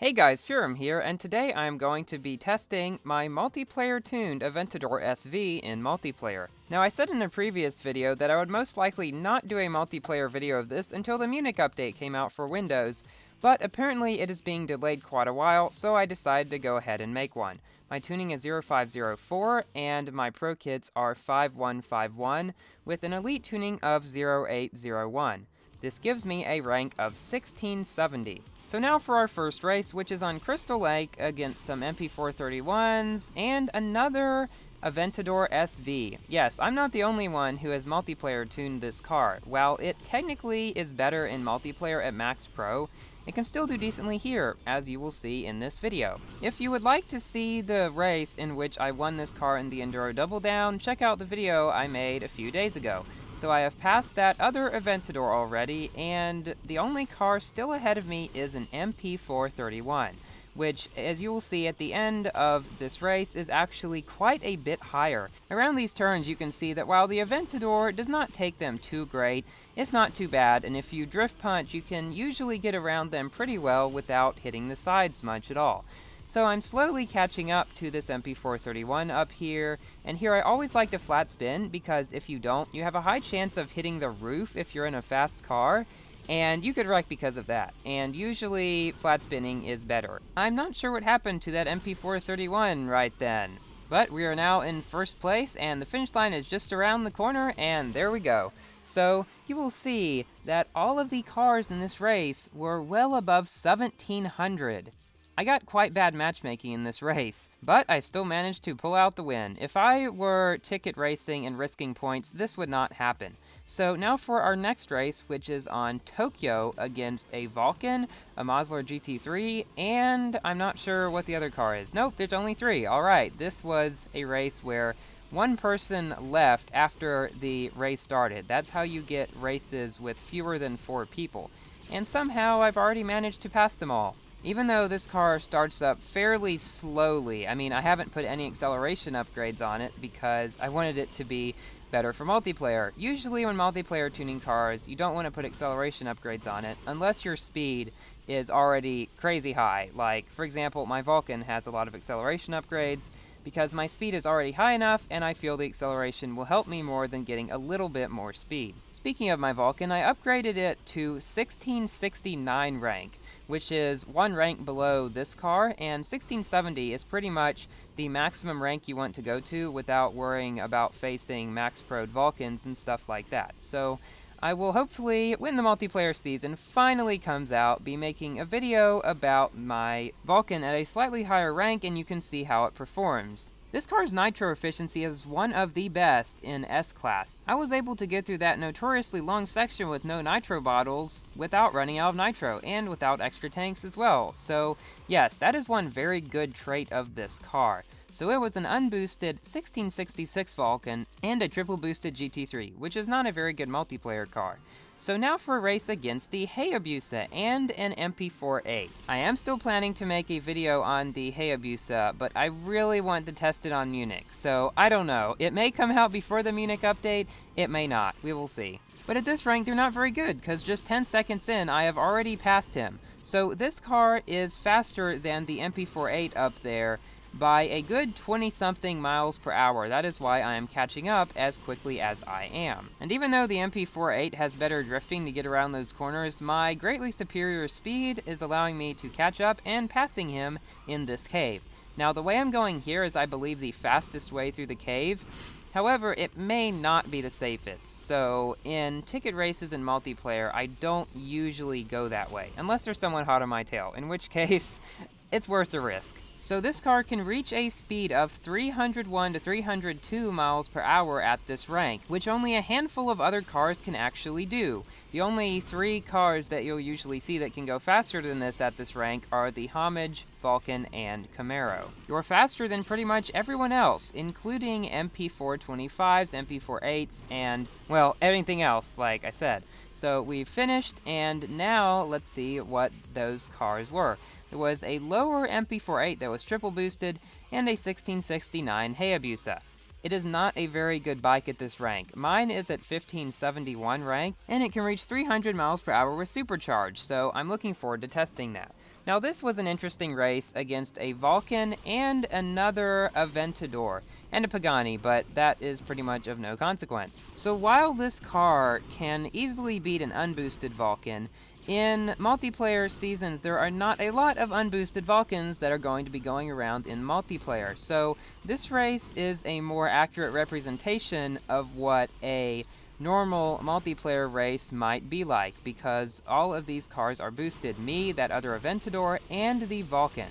Hey guys, Furum here, and today I am going to be testing my multiplayer-tuned Aventador SV in multiplayer. Now, I said in a previous video that I would most likely not do a multiplayer video of this until the Munich update came out for Windows, but apparently it is being delayed quite a while, so I decided to go ahead and make one. My tuning is 0504, and my Pro kits are 5151, with an Elite tuning of 0801. This gives me a rank of 1670. So now for our first race, which is on Crystal Lake against some MP431s and another Aventador SV. Yes, I'm not the only one who has multiplayer tuned this car. While it technically is better in multiplayer at Max Pro, it can still do decently here, as you will see in this video. If you would like to see the race in which I won this car in the Enduro Double Down, check out the video I made a few days ago. So I have passed that other Aventador already, and the only car still ahead of me is an MP431. Which, as you will see at the end of this race, is actually quite a bit higher. Around these turns you can see that while the Aventador does not take them too great, it's not too bad, and if you drift punch you can usually get around them pretty well without hitting the sides much at all. So I'm slowly catching up to this MP431 up here, and here I always like to flat spin because if you don't, you have a high chance of hitting the roof if you're in a fast car, and you could wreck because of that, and usually flat spinning is better. I'm not sure what happened to that MP431 right then, but we are now in first place, and the finish line is just around the corner, and there we go. So you will see that all of the cars in this race were well above 1700. I got quite bad matchmaking in this race, but I still managed to pull out the win. If I were ticket racing and risking points, this would not happen. So now for our next race, which is on Tokyo against a Vulcan, a Mazda GT3, and I'm not sure what the other car is. Nope, there's only three. Alright, this was a race where one person left after the race started. That's how you get races with fewer than 4 people. And somehow I've already managed to pass them all. Even though this car starts up fairly slowly, I mean, I haven't put any acceleration upgrades on it because I wanted it to be better for multiplayer. Usually when multiplayer tuning cars, you don't want to put acceleration upgrades on it unless your speed is already crazy high. Like, for example, my Vulcan has a lot of acceleration upgrades because my speed is already high enough and I feel the acceleration will help me more than getting a little bit more speed. Speaking of my Vulcan, I upgraded it to 1669 rank, which is one rank below this car, and 1670 is pretty much the maximum rank you want to go to without worrying about facing Max Pro Vulcans and stuff like that. So I will hopefully, when the multiplayer season finally comes out, be making a video about my Vulcan at a slightly higher rank, and you can see how it performs. This car's nitro efficiency is one of the best in S-Class. I was able to get through that notoriously long section with no nitro bottles without running out of nitro, and without extra tanks as well. So yes, that is one very good trait of this car. So it was an unboosted 1666 Vulcan and a triple boosted GT3, which is not a very good multiplayer car. So now for a race against the Hayabusa and an MP48. I am still planning to make a video on the Hayabusa, but I really want to test it on Munich, so I don't know. It may come out before the Munich update, it may not, we will see. But at this rank, they're not very good, because just 10 seconds in, I have already passed him. So this car is faster than the MP48 up there by a good 20-something miles per hour. That is why I am catching up as quickly as I am. And even though the MP48 has better drifting to get around those corners, my greatly superior speed is allowing me to catch up and passing him in this cave. Now, the way I'm going here is, I believe, the fastest way through the cave. However, it may not be the safest, so in ticket races and multiplayer, I don't usually go that way, unless there's someone hot on my tail, in which case, it's worth the risk. So this car can reach a speed of 301 to 302 miles per hour at this rank, which only a handful of other cars can actually do. The only 3 cars that you'll usually see that can go faster than this at this rank are the Hommage, Vulcan, and Camaro. You're faster than pretty much everyone else, including MP425s, MP48s, and, well, everything else, like I said. So we've finished, and now let's see what those cars were. There was a lower MP48 that was triple boosted, and a 1669 Hayabusa. it is not a very good bike at this rank. Mine is at 1571 rank, and it can reach 300 miles per hour with supercharge, so I'm looking forward to testing that. Now this was an interesting race against a Vulcan and another Aventador, and a Pagani, but that is pretty much of no consequence. So while this car can easily beat an unboosted Vulcan, in multiplayer seasons there are not a lot of unboosted Vulcans that are going to be going around in multiplayer. So this race is a more accurate representation of what a normal multiplayer race might be like, because all of these cars are boosted. Me, that other Aventador, and the Vulcan.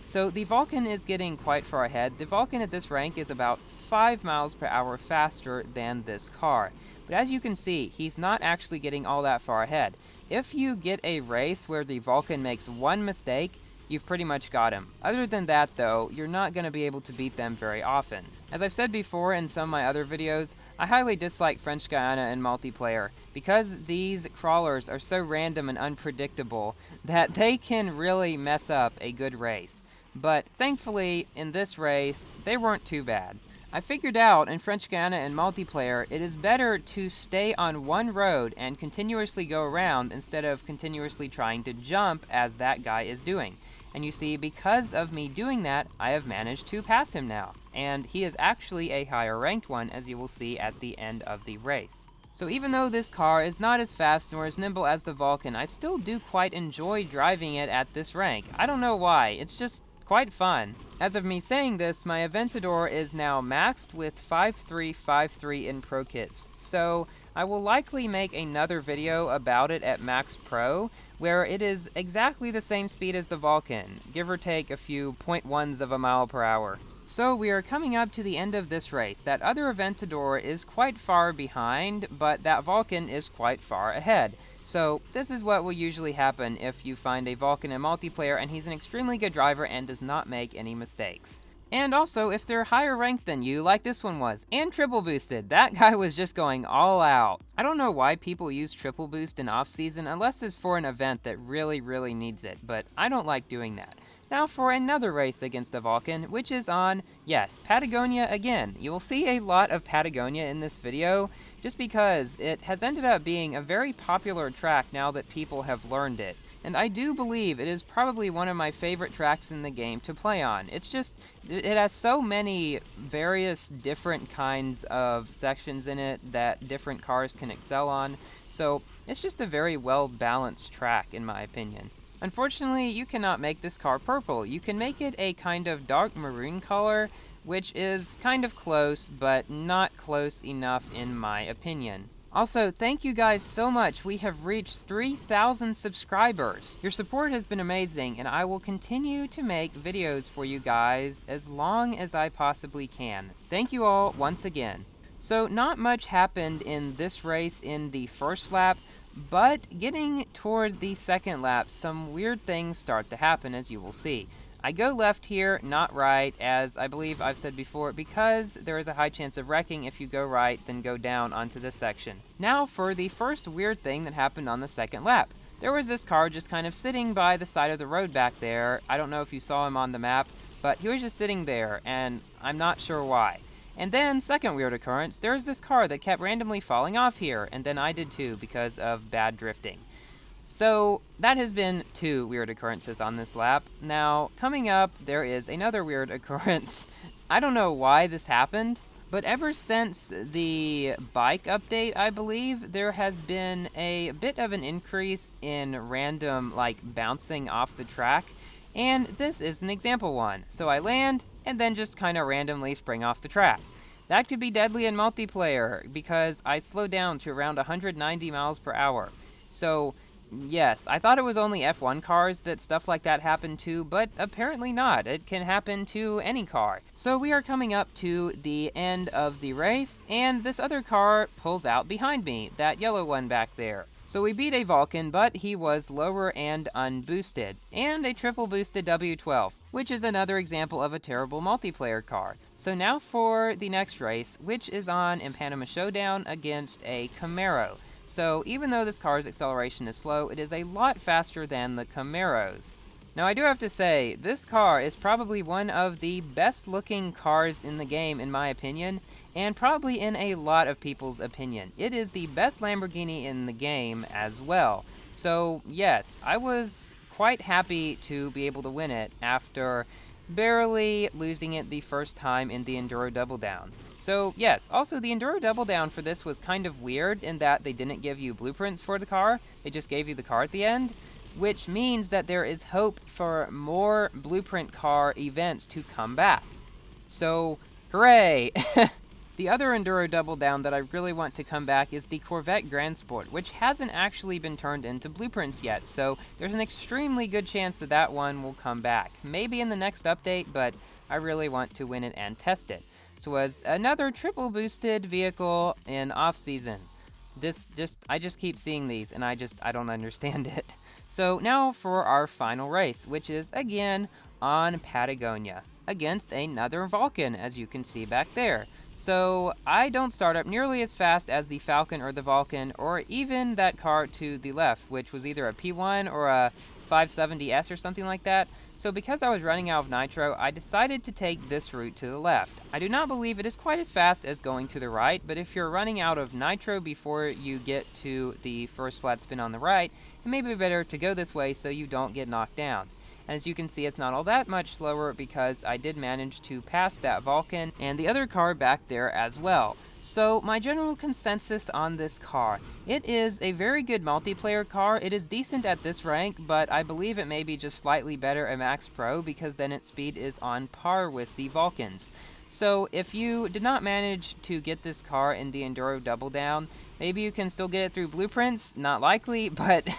So the Vulcan is getting quite far ahead. The Vulcan at this rank is about 5 miles per hour faster than this car. But as you can see, he's not actually getting all that far ahead. If you get a race where the Vulcan makes one mistake, you've pretty much got him. Other than that, though, you're not going to be able to beat them very often. As I've said before in some of my other videos, I highly dislike French Guiana in multiplayer, because these crawlers are so random and unpredictable that they can really mess up a good race. But thankfully, in this race, they weren't too bad. I figured out in French Guiana and multiplayer, it is better to stay on one road and continuously go around instead of continuously trying to jump as that guy is doing. And you see, because of me doing that, I have managed to pass him now. And he is actually a higher ranked one, as you will see at the end of the race. So even though this car is not as fast nor as nimble as the Vulcan, I still do quite enjoy driving it at this rank. I don't know why, it's just quite fun. As of me saying this, my Aventador is now maxed with 5353 in Pro Kits, so I will likely make another video about it at Max Pro, where it is exactly the same speed as the Vulcan, give or take a few 0.1s of a mile per hour. So we are coming up to the end of this race. That other Aventador is quite far behind, but that Vulcan is quite far ahead. So this is what will usually happen if you find a Vulcan in multiplayer and he's an extremely good driver and does not make any mistakes. And also, if they're higher ranked than you, like this one was, and triple boosted, that guy was just going all out. I don't know why people use triple boost in off-season unless it's for an event that really needs it, but I don't like doing that. Now for another race against a Vulcan, which is on, yes, Patagonia again. You will see a lot of Patagonia in this video, just because it has ended up being a very popular track now that people have learned it. And I do believe it is probably one of my favorite tracks in the game to play on. It's just, it has so many various different kinds of sections in it that different cars can excel on, so it's just a very well-balanced track in my opinion. Unfortunately, you cannot make this car purple. You can make it a kind of dark maroon color, which is kind of close, but not close enough in my opinion. Also, thank you guys so much. We have reached 3,000 subscribers. Your support has been amazing, and I will continue to make videos for you guys as long as I possibly can. Thank you all once again. So, not much happened in this race in the first lap, but getting toward the second lap, some weird things start to happen, as you will see. I go left here, not right, as I believe I've said before, because there is a high chance of wrecking if you go right, then go down onto this section. Now for the first weird thing that happened on the second lap. There was this car just kind of sitting by the side of the road back there. I don't know if you saw him on the map, but he was just sitting there, and I'm not sure why. And then, second weird occurrence, there's this car that kept randomly falling off here, and then I did too because of bad drifting. So, that has been 2 weird occurrences on this lap. Now, coming up, there is another weird occurrence. I don't know why this happened, but ever since the bike update, I believe, there has been a bit of an increase in random, bouncing off the track. And this is an example one. So I land, and then just kind of randomly spring off the track. That could be deadly in multiplayer, because I slow down to around 190 miles per hour. So, yes, I thought it was only F1 cars that stuff like that happened to, but apparently not. It can happen to any car. So we are coming up to the end of the race, and this other car pulls out behind me, that yellow one back there. So we beat a Vulcan, but he was lower and unboosted, and a triple boosted W12, which is another example of a terrible multiplayer car. So now for the next race, which is on in Panama Showdown against a Camaro. So even though this car's acceleration is slow, it is a lot faster than the Camaro's. Now I do have to say, this car is probably one of the best looking cars in the game in my opinion, and probably in a lot of people's opinion. It is the best Lamborghini in the game as well. So yes, I was quite happy to be able to win it after barely losing it the first time in the Enduro Double Down. So yes, also the Enduro Double Down for this was kind of weird in that they didn't give you blueprints for the car, they just gave you the car at the end, which means that there is hope for more blueprint car events to come back. So, hooray! The other Enduro Double Down that I really want to come back is the Corvette Grand Sport, which hasn't actually been turned into blueprints yet, so there's an extremely good chance that that one will come back. Maybe in the next update, but I really want to win it and test it. So as another triple boosted vehicle in off-season. I just keep seeing these, and I don't understand it. So now for our final race, which is, again, on Patagonia, against another Vulcan, as you can see back there. So I don't start up nearly as fast as the Falcon or the Vulcan, or even that car to the left, which was either a P1 or a 570S or something like that. So because I was running out of nitro, I decided to take this route to the left. I do not believe it is quite as fast as going to the right, but if you're running out of nitro before you get to the first flat spin on the right, it may be better to go this way so you don't get knocked down. As you can see, it's not all that much slower because I did manage to pass that Vulcan and the other car back there as well. So my general consensus on this car, it is a very good multiplayer car. It is decent at this rank, but I believe it may be just slightly better at Max Pro because then its speed is on par with the Vulcans. So if you did not manage to get this car in the Enduro Double Down, maybe you can still get it through blueprints, not likely, but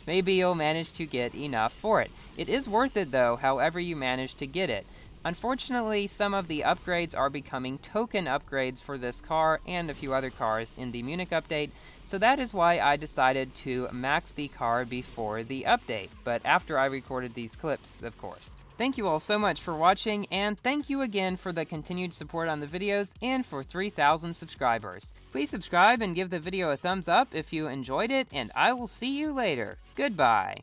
maybe you'll manage to get enough for it. It is worth it though, however you manage to get it. Unfortunately, some of the upgrades are becoming token upgrades for this car and a few other cars in the Munich update, so that is why I decided to max the car before the update, but after I recorded these clips, of course. Thank you all so much for watching, and thank you again for the continued support on the videos and for 3,000 subscribers. Please subscribe and give the video a thumbs up if you enjoyed it, and I will see you later. Goodbye.